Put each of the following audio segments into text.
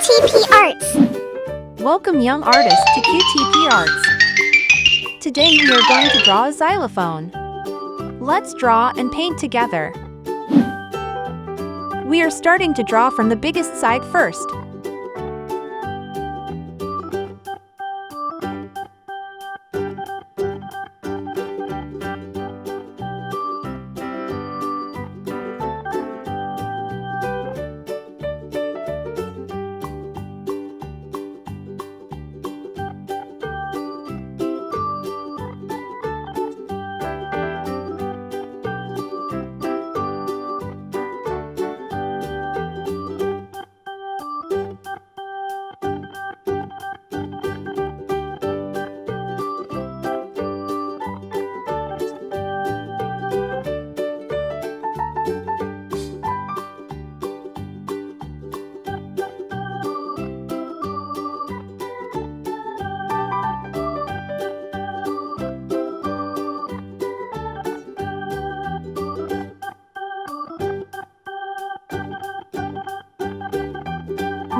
QTP Arts! Welcome young artists to QTP Arts. Today we are going to draw a xylophone. Let's draw and paint together. We are starting to draw from the biggest side first.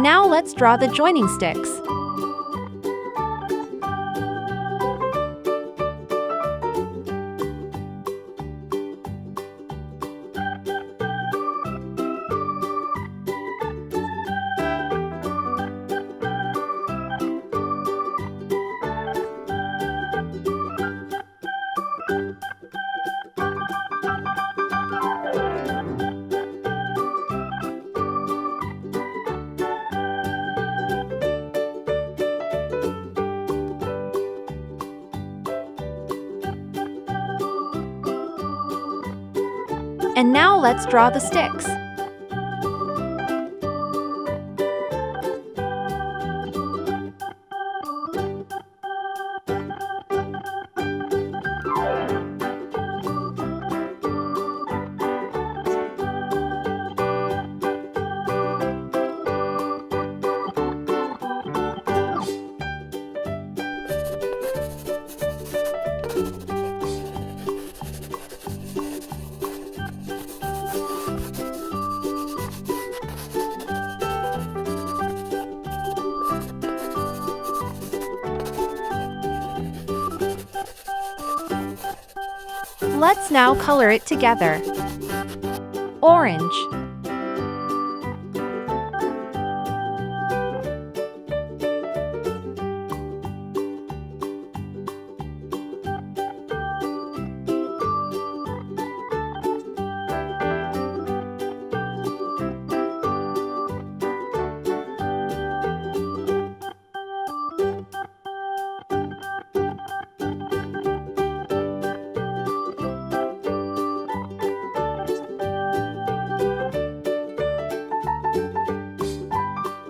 Now let's draw the joining sticks. And now let's draw the sticks. Let's now color it together. Orange,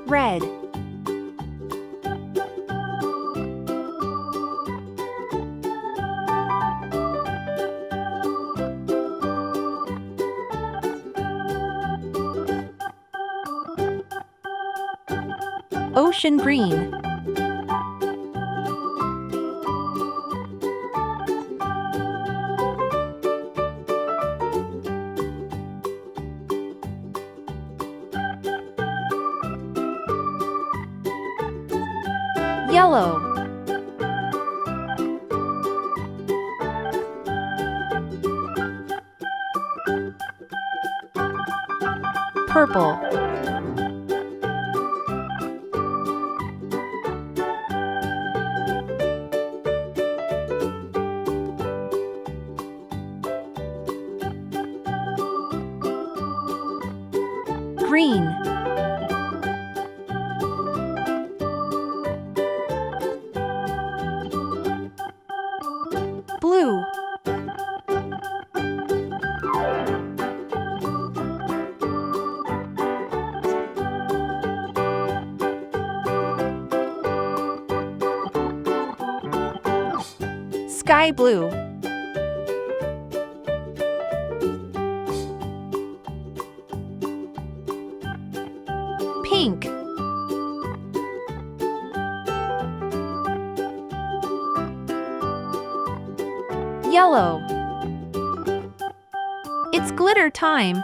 red, ocean green, yellow, purple, green, blue, sky blue, pink, yellow. It's glitter time.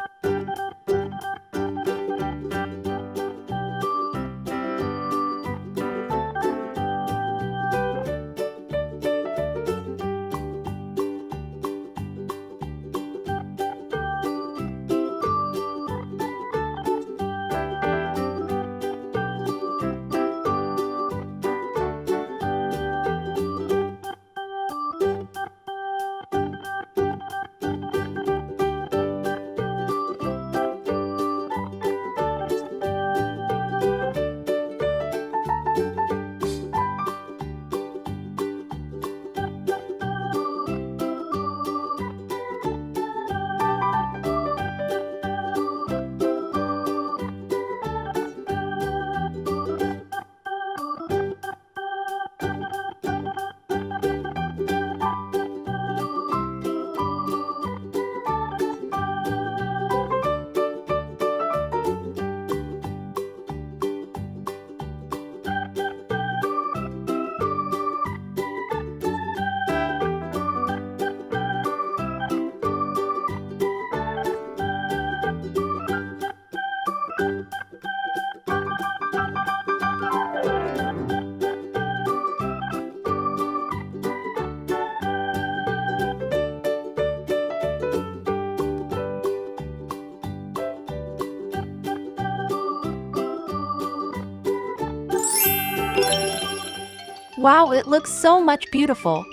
Wow, it looks so much beautiful.